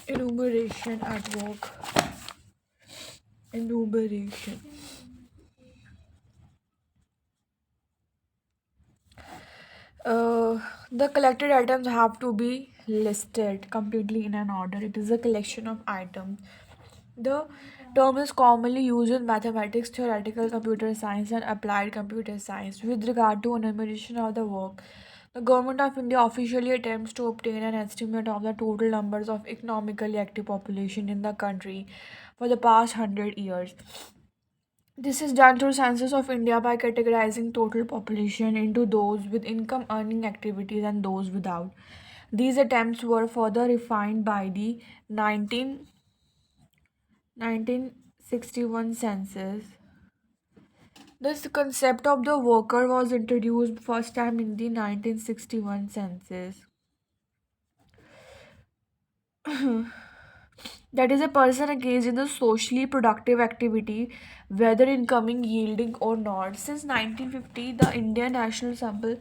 Enumeration at work. Enumeration. Uh, the collected items have to be listed completely in an order. It is a collection of items. The term is commonly used in mathematics, theoretical computer science, and applied computer science. With regard to enumeration of the work, the Government of India officially attempts to obtain an estimate of the total numbers of economically active population in the country for the past 100 years. This is done through Census of India by categorizing total population into those with income earning activities and those without. These attempts were further refined by the 1961 census. This concept of the worker was introduced first time in the 1961 census. That is a person engaged in the socially productive activity, whether incoming, yielding, or not. Since 1950, the Indian National Sample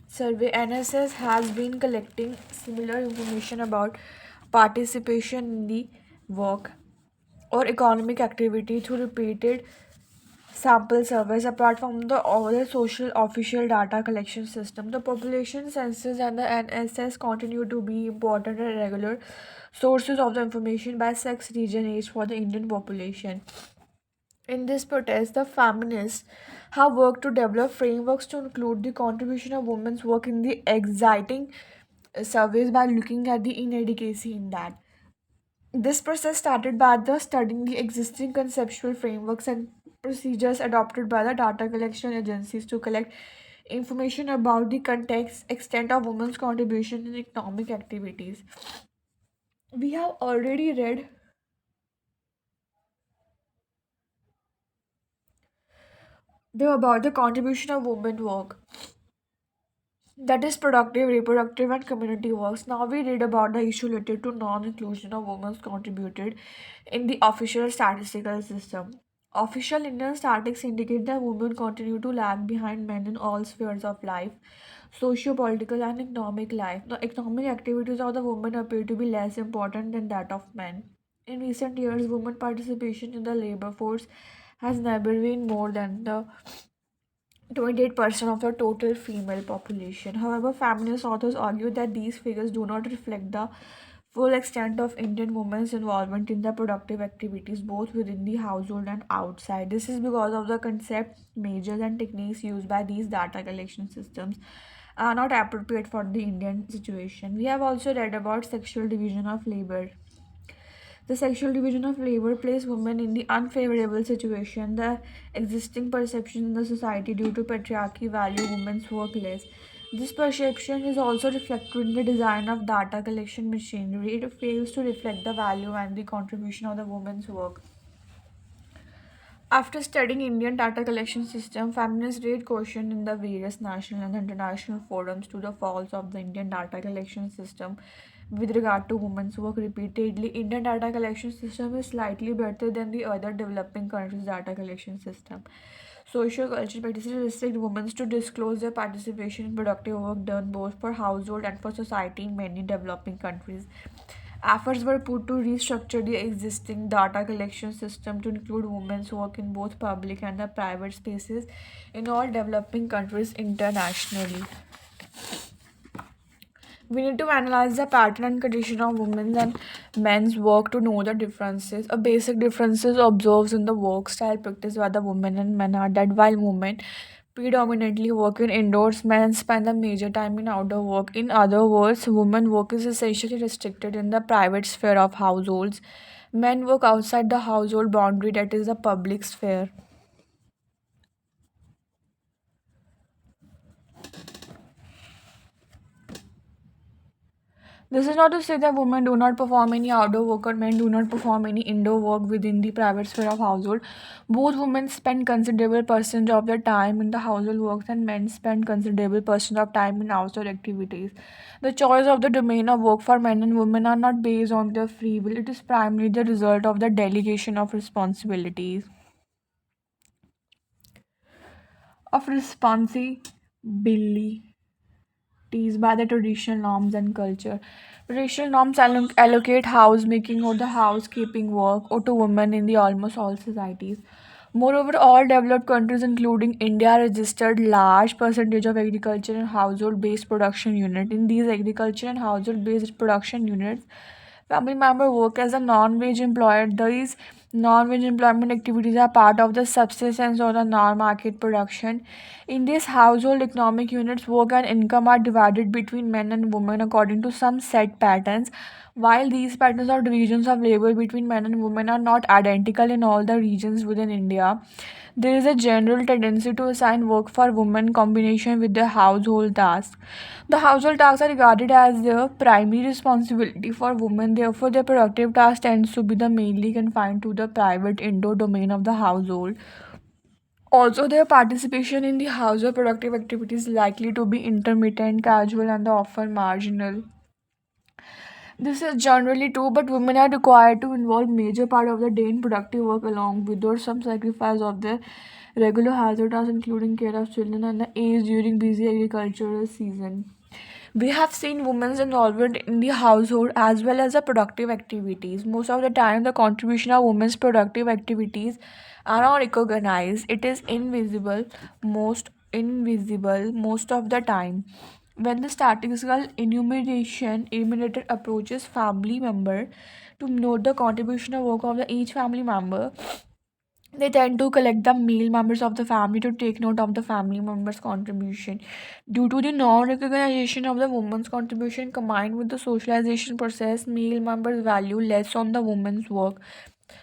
Survey (NSS) has been collecting similar information about participation in the work or economic activity through repeated sample surveys. Apart from the other social official data collection system, the population census and the NSS continue to be important and regular sources of the information by sex, region, age for the Indian population. In this protest, the feminists have worked to develop frameworks to include the contribution of women's work in the exciting surveys by looking at the inadequacy in that. This process started by the studying the existing conceptual frameworks and procedures adopted by the data collection agencies to collect information about the context, extent of women's contribution in economic activities. We have already read about the contribution of women work, that is productive, reproductive, and community works. Now we read about the issue related to non-inclusion of women's contributed in the official statistical system. Official Indian statistics indicate that women continue to lag behind men in all spheres of life, socio-political and economic life. The economic activities of the women appear to be less important than that of men. In recent years, women participation in the labor force has never been more than the 28% of the total female population. However, feminist authors argue that these figures do not reflect the full extent of Indian women's involvement in the productive activities both within the household and outside. This is because of the concept, measures, and techniques used by these data collection systems are not appropriate for the Indian situation. We have also read about sexual division of labor. The sexual division of labor places women in the unfavorable situation. The existing perception in the society due to patriarchy value women's work less. This perception is also reflected in the design of data collection machinery. It fails to reflect the value and the contribution of the women's work. After studying Indian data collection system, feminists laid caution in the various national and international forums to the faults of the Indian data collection system with regard to women's work repeatedly. Indian data collection system is slightly better than the other developing countries' data collection system. Social cultural practices restrict women to disclose their participation in productive work done both for household and for society in many developing countries. Efforts were put to restructure the existing data collection system to include women's work in both public and the private spaces in all developing countries internationally. We need to analyze the pattern and condition of women's and men's work to know the differences. A basic differences observed in the work style practiced by the women and men are that while women predominantly work in indoors, men spend a major time in outdoor work. In other words, women work is essentially restricted in the private sphere of households. Men work outside the household boundary, that is the public sphere. This is not to say that women do not perform any outdoor work or men do not perform any indoor work within the private sphere of household. Both women spend considerable percentage of their time in the household works and men spend considerable percentage of time in outdoor activities. The choice of the domain of work for men and women are not based on their free will. It is primarily the result of the delegation of responsibilities by the traditional norms and culture. Racial norms allocate housemaking or the housekeeping work or to women in the almost all societies. Moreover, all developed countries, including India, registered large percentage of agriculture and household-based production unit. In these agriculture and household-based production units, family member work as a non-wage employer. These non-wage employment activities are part of the subsistence or the non-market production. In these household economic units, work and income are divided between men and women according to some set patterns. While these patterns or divisions of labor between men and women are not identical in all the regions within India, there is a general tendency to assign work for women in combination with the household tasks. The household tasks are regarded as the primary responsibility for women, therefore, their productive task tends to be the mainly confined to the private indoor domain of the household. Also, their participation in the household productive activities is likely to be intermittent, casual, and often marginal. This is generally true, but women are required to involve major part of the day in productive work along with or some sacrifice of their regular household tasks, including care of children and the aids during busy agricultural season. We have seen women's involvement in the household as well as the productive activities. Most of the time, the contribution of women's productive activities are not recognized. It is invisible most of the time. When the statistical enumeration enumerator approaches family member to note the contribution of work of the each family member, they tend to collect the male members of the family to take note of the family members' contribution. Due to the non recognition of the woman's contribution combined with the socialization process, male members value less on the woman's work.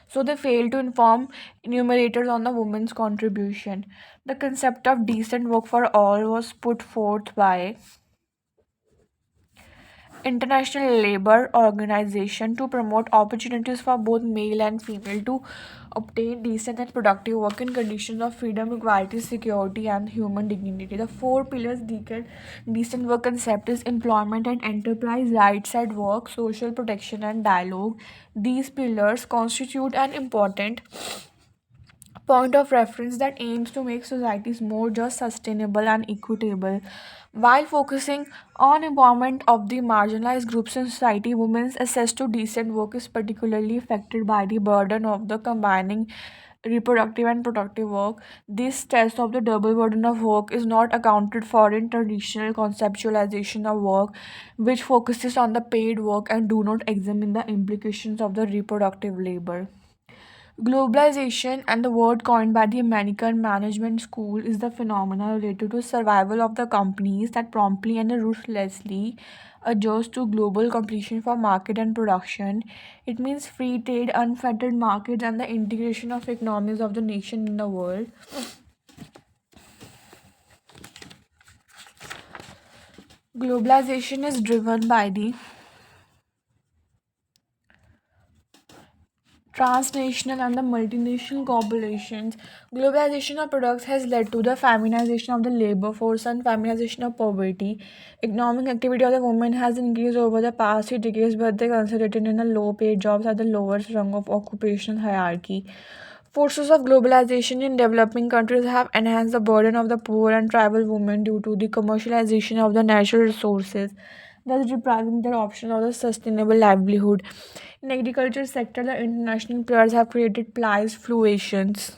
So they fail to inform enumerators on the woman's contribution. The concept of decent work for all was put forth by International Labour Organization to promote opportunities for both male and female to obtain decent and productive work in conditions of freedom, equality, security, and human dignity. The four pillars decent work concept is employment and enterprise, rights at work, social protection, and dialogue. These pillars constitute an important point of reference that aims to make societies more just, sustainable, and equitable. While focusing on empowerment of the marginalized groups in society, women's access to decent work is particularly affected by the burden of the combining reproductive and productive work. This test of the double burden of work is not accounted for in traditional conceptualization of work, which focuses on the paid work and do not examine the implications of the reproductive labor. Globalization and the word coined by the American Management School is the phenomena related to survival of the companies that promptly and ruthlessly adjust to global competition for market and production. It means free trade, unfettered markets, and the integration of economies of the nation in the world. Globalization is driven by the transnational and the multinational corporations. Globalization of products has led to the feminization of the labor force and feminization of poverty. Economic activity of the women has increased over the past few decades, but they considered in the low paid jobs at the lowest rung of occupational hierarchy. Forces of globalization in developing countries have enhanced the burden of the poor and tribal women due to the commercialization of the natural resources, thus depriving their option of the sustainable livelihood. In agriculture sector, the international players have created price fluctuations,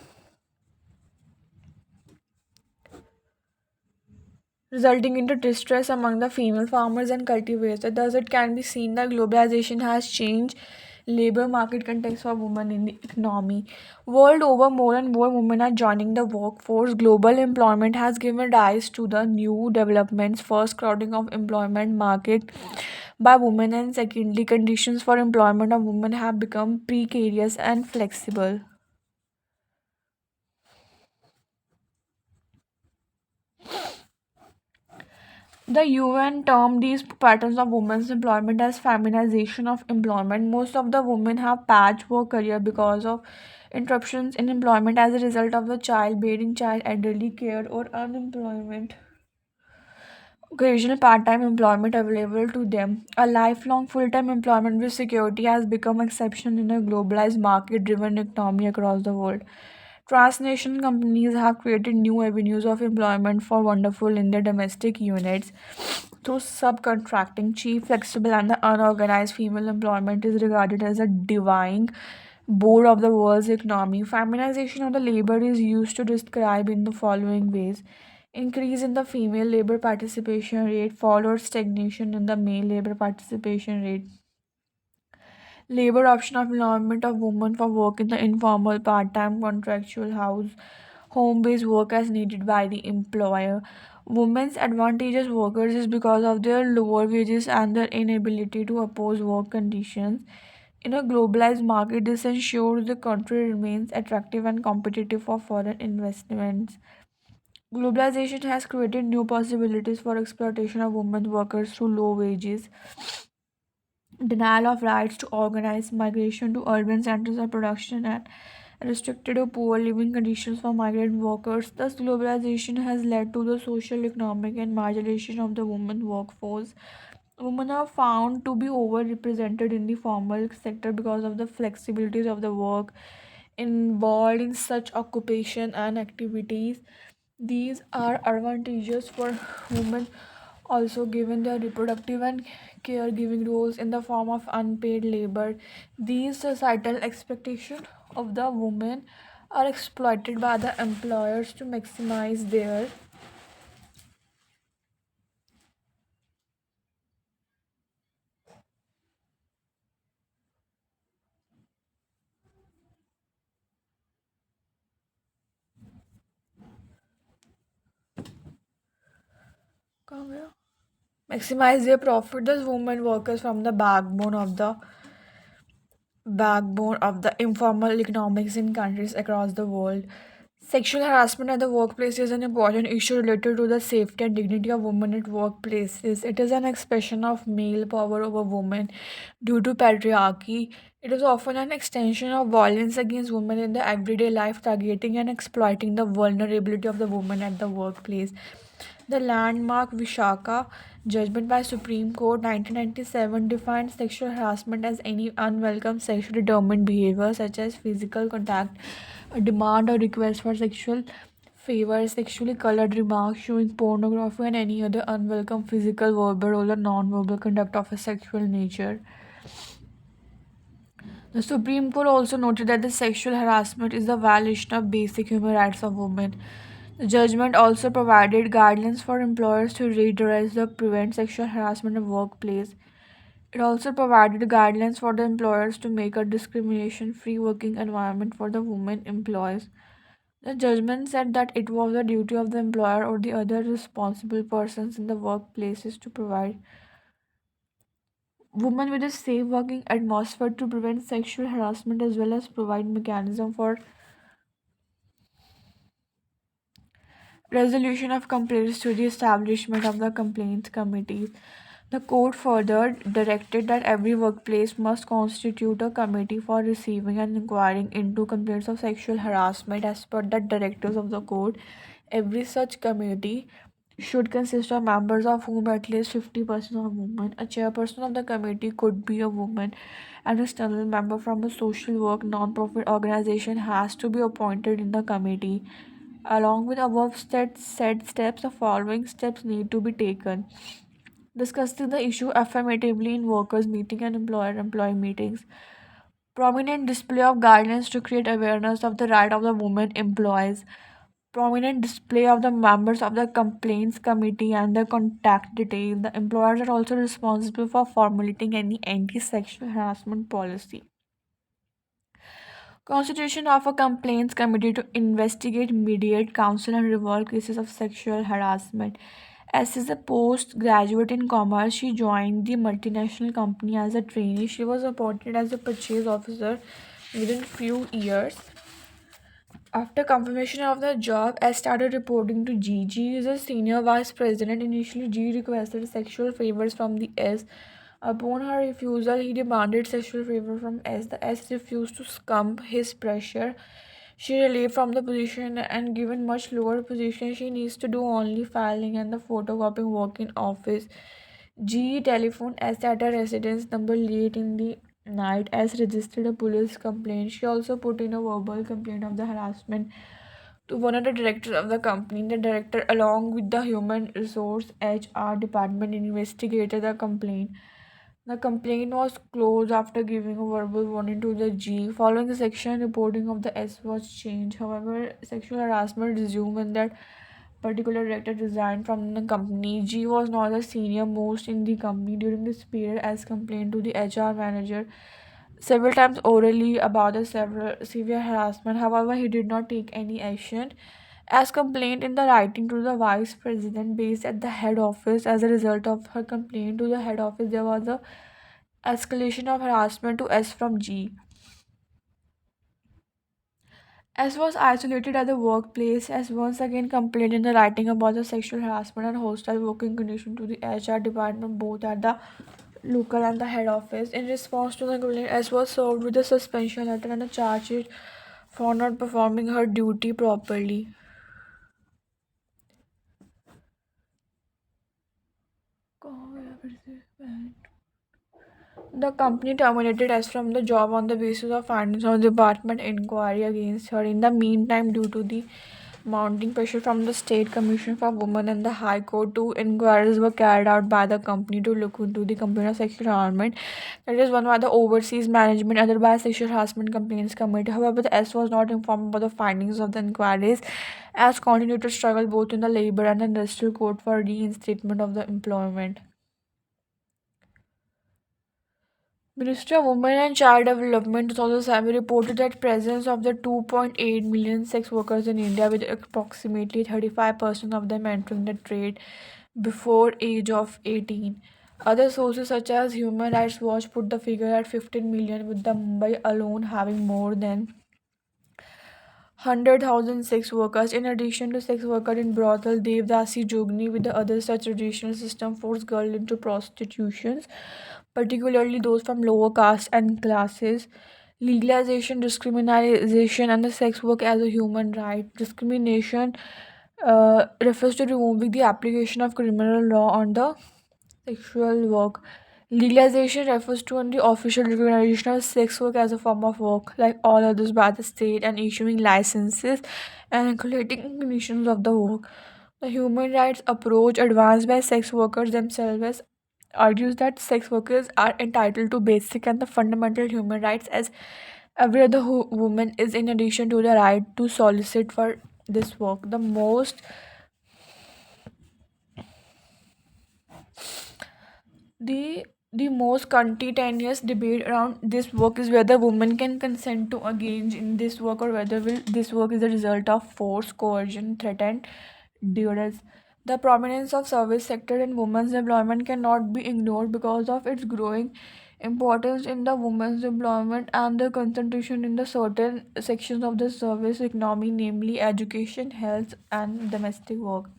resulting into distress among the female farmers and cultivators. Thus, it can be seen that globalization has changed labor market context for women in the economy. World over, more and more women are joining the workforce. Global employment has given rise to the new developments. First, crowding of employment market by women, and secondly, conditions for employment of women have become precarious and flexible. The UN termed these patterns of women's employment as feminization of employment. Most of the women have patchwork career because of interruptions in employment as a result of the childbearing, child elderly care, or unemployment. Occasional part-time employment available to them. A lifelong full-time employment with security has become exceptional in a globalized market-driven economy across the world. Transnational companies have created new avenues of employment for Wonderful in their domestic units through subcontracting. Cheap, flexible, and the unorganized female employment is regarded as a divine board of the world's economy. Feminization of the labor is used to describe in the following ways: increase in the female labor participation rate, followed stagnation in the male labor participation rate. Labor option of employment of women for work in the informal, part-time, contractual house, home-based work as needed by the employer. Women's advantages workers is because of their lower wages and their inability to oppose work conditions. In a globalized market, this ensures the country remains attractive and competitive for foreign investments. Globalization has created new possibilities for exploitation of women workers through low wages, denial of rights to organize, migration to urban centers of production, and restricted or poor living conditions for migrant workers. Thus, globalization has led to the social, economic, and marginalization of the women workforce. Women are found to be overrepresented in the formal sector because of the flexibilities of the work involved in such occupation and activities. These are advantages for women also given their reproductive and caregiving roles in the form of unpaid labor. These societal expectations of the women are exploited by the employers to maximize their profit. Thus women workers from the backbone of the informal economics in countries across the world. Sexual harassment at the workplace is an important issue related to the safety and dignity of women at workplaces. It is an expression of male power over women due to patriarchy. It is often an extension of violence against women in the everyday life, targeting and exploiting the vulnerability of the woman at the workplace. The landmark Vishaka judgment by Supreme Court 1997 defined sexual harassment as any unwelcome sexually determined behavior such as physical contact, a demand or request for sexual favor, sexually colored remarks, showing pornography, and any other unwelcome physical, verbal, or non-verbal conduct of a sexual nature. The Supreme Court also noted that the sexual harassment is a violation of basic human rights of women. The judgment also provided guidelines for employers to redress or prevent sexual harassment in the workplace. It also provided guidelines for the employers to make a discrimination free working environment for the women employees. The judgment said that it was the duty of the employer or the other responsible persons in the workplaces to provide women with a safe working atmosphere to prevent sexual harassment as well as provide mechanism for resolution of complaints to the establishment of the complaints committees. The court further directed that every workplace must constitute a committee for receiving and inquiring into complaints of sexual harassment as per the directives of the court. Every such committee should consist of members of whom at least 50% are women. A chairperson of the committee could be a woman. An external member from a social work non-profit organization has to be appointed in the committee. Along with above said steps, the following steps need to be taken. Discussing the issue affirmatively in workers' meeting and employer-employee meetings. Prominent display of guidelines to create awareness of the right of the women employees. Prominent display of the members of the complaints committee and their contact details. The employers are also responsible for formulating any anti-sexual harassment policy. Constitution of a complaints committee to investigate, mediate, counsel, and resolve cases of sexual harassment. As is a postgraduate in commerce, she joined the multinational company as a trainee. She was appointed as a purchase officer within few years. After confirmation of the job, S started reporting to G. G is a senior vice president. Initially, G requested sexual favors from the S. Upon her refusal, he demanded sexual favor from S. The S refused to succumb his pressure. She relieved from the position and given much lower position. She needs to do only filing and the photocopying work in office. G telephoned S at a residence number late in the night as registered a police complaint. She also put in a verbal complaint of the harassment to one of the directors of the company. The director, along with the human resource HR department, investigated the complaint. The complaint was closed after giving a verbal warning to the G. Following the section, reporting of the S was changed. However, sexual harassment resumed when that particular director resigned from the company. G was not the senior most in the company during this period, as complained to the HR manager several times orally about the several severe harassment. However, he did not take any action. As complained in the writing to the vice president based at the head office, as a result of her complaint to the head office, there was a escalation of harassment to S from G. S was isolated at the workplace. S once again complained in the writing about the sexual harassment and hostile working condition to the HR department, both at the local and the head office. In response to the complaint, S was served with a suspension letter and a charge sheet for not performing her duty properly. The company terminated S from the job on the basis of findings of the department inquiry against her. In the meantime, due to the mounting pressure from the State Commission for Women and the High Court, two inquiries were carried out by the company to look into the complaint of sexual harassment. That is one by the Overseas Management, other by Sexual Harassment Complaints Committee. However, the S was not informed about the findings of the inquiries, as continued to struggle both in the labor and the industrial court for reinstatement of the employment. Ministry of Women and Child Development 2007 reported that presence of the 2.8 million sex workers in India, with approximately 35% of them entering the trade before age of 18. Other sources such as Human Rights Watch put the figure at 15 million, with the Mumbai alone having more than 100,000 sex workers. In addition to sex worker in brothel, Devdasi Jogni with the other such traditional system forced girls into prostitutions, particularly those from lower caste and classes. Legalization, discriminalization, and the sex work as a human right. Discrimination refers to removing the application of criminal law on the sexual work. Legalization refers to the official recognition of sex work as a form of work, like all others by the state, and issuing licenses and regulating conditions of the work. The human rights approach, advanced by sex workers themselves, argues that sex workers are entitled to basic and the fundamental human rights as every other woman is, in addition to the right to solicit for this work. The most contentious debate around this work is whether women can consent to engage in this work, or whether this work is a result of force, coercion, threat, and duress. The prominence of service sector in women's employment cannot be ignored because of its growing importance in the women's employment and the concentration in the certain sections of the service economy, namely education, health, and domestic work.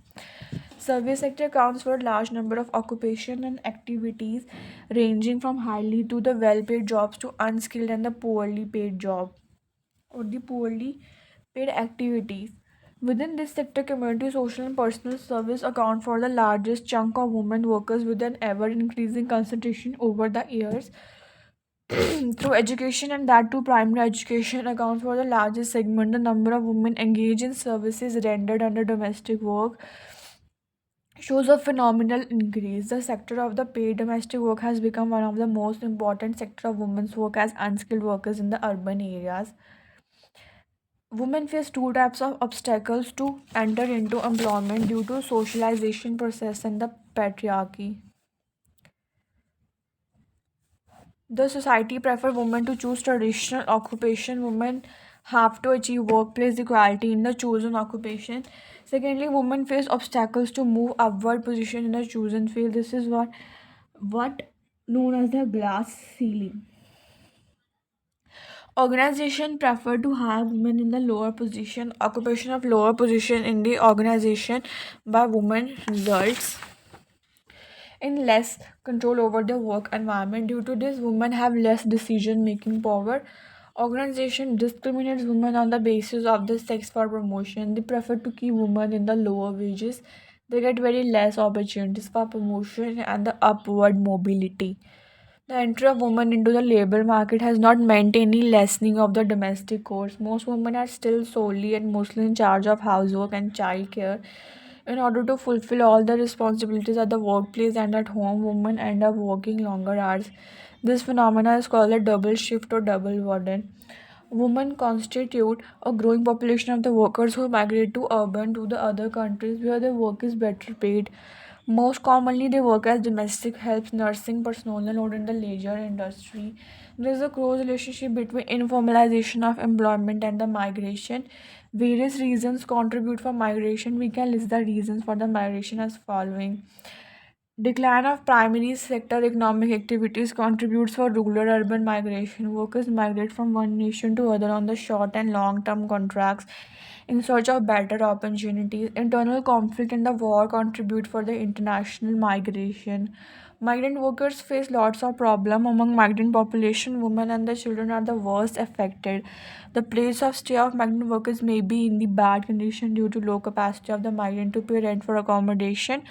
Service sector accounts for a large number of occupation and activities, ranging from highly to the well-paid jobs to unskilled and the poorly paid job, or the poorly paid activities. Within this sector, community, social, and personal service account for the largest chunk of women workers, with an ever increasing concentration over the years. Through education, and that too primary education, accounts for the largest segment. The number of women engaged in services rendered under domestic work shows a phenomenal increase. The sector of the paid domestic work has become one of the most important sector of women's work as unskilled workers in the urban areas. Women face two types of obstacles to enter into employment due to socialization process and the patriarchy. The society prefer women to choose traditional occupation. Women have to achieve workplace equality in the chosen occupation. Secondly, women face obstacles to move upward position in the chosen field. This is what known as the glass ceiling. Organization prefer to have women in the lower position. Occupation of lower position in the organization by women results in less control over their work environment. Due to this, women have less decision making power. Organization discriminates women on the basis of the sex for promotion. They prefer to keep women in the lower wages. They get very less opportunities for promotion and the upward mobility. The entry of women into the labor market has not meant any lessening of the domestic chores. Most women are still solely and mostly in charge of housework and childcare. In order to fulfill all the responsibilities at the workplace and at home, women end up working longer hours. This phenomena is called a double shift or double burden. Women constitute a growing population of the workers who migrate to urban to the other countries where their work is better paid. Most commonly, they work as domestic helps, nursing personnel, or in the leisure industry. There is a close relationship between informalization of employment and the migration. Various reasons contribute for migration. We can list the reasons for the migration as following. Decline of primary sector economic activities contributes for rural-urban migration. Workers migrate from one nation to other on the short and long-term contracts in search of better opportunities. Internal conflict and the war contribute for the international migration. Migrant workers face lots of problem. Among migrant population, women and the children are the worst affected. The place of stay of migrant workers may be in the bad condition due to low capacity of the migrant to pay rent for accommodation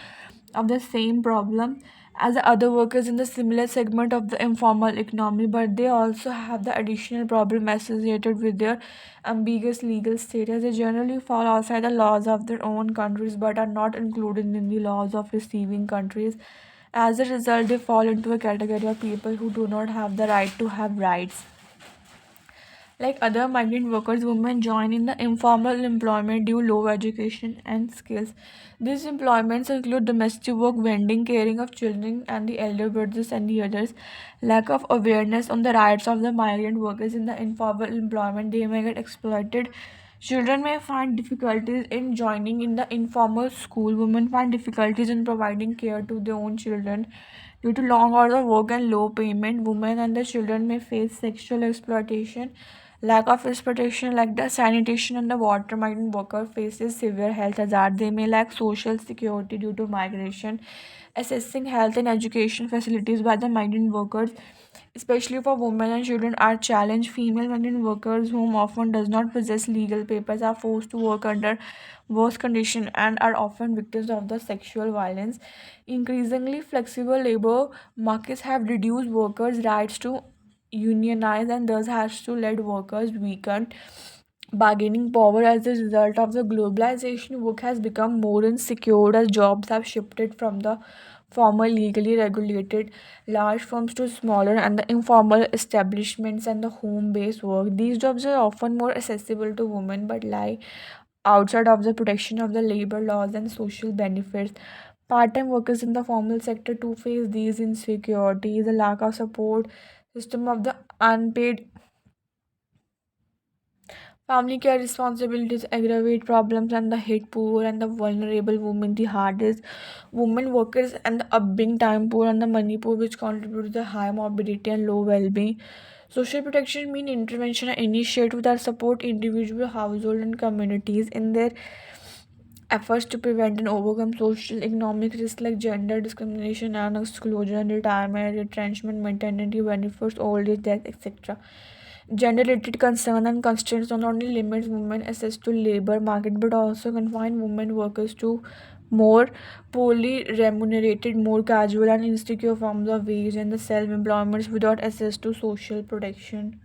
of the same problem as the other workers in the similar segment of the informal economy, but they also have the additional problem associated with their ambiguous legal status. They generally fall outside the laws of their own countries but are not included in the laws of receiving countries. As a result, they fall into a category of people who do not have the right to have rights. Like other migrant workers, women join in the informal employment due low education and skills. These employments include domestic work, vending, caring of children and the elder brothers and the others. Lack of awareness on the rights of the migrant workers in the informal employment, they may get exploited. Children may find difficulties in joining in the informal school. Women find difficulties in providing care to their own children. Due to long hours of work and low payment, women and the children may face sexual exploitation. Lack of protection like the sanitation and the water, migrant worker faces severe health hazard. They may lack social security due to migration. Assessing health and education facilities by the migrant workers, especially for women and children, are challenged. Female migrant workers, whom often does not possess legal papers, are forced to work under worse conditions and are often victims of the sexual violence. Increasingly flexible labor markets have reduced workers' rights to unionize and thus has to let workers weaken bargaining power. As a result of the globalization, work has become more insecure as jobs have shifted from the former legally regulated large firms to smaller and the informal establishments and the home-based work. These jobs are often more accessible to women but lie outside of the protection of the labor laws and social benefits. Part-time workers in the formal sector too face these insecurities, the lack of support system of the unpaid family care responsibilities aggravate problems and the hit poor and the vulnerable women the hardest. Women workers and the upbringing time poor and the money poor, which contribute to the high morbidity and low well-being. Social protection mean intervention and initiative that support individual, household, and communities in their efforts to prevent and overcome social economic risks like gender discrimination and exclusion, retirement, retrenchment, maternity benefits, old age, death, etc. Gender-related concern and constraints not only limits women access to labor market but also confine women workers to more poorly remunerated, more casual and insecure forms of wage and the self-employment without access to social protection.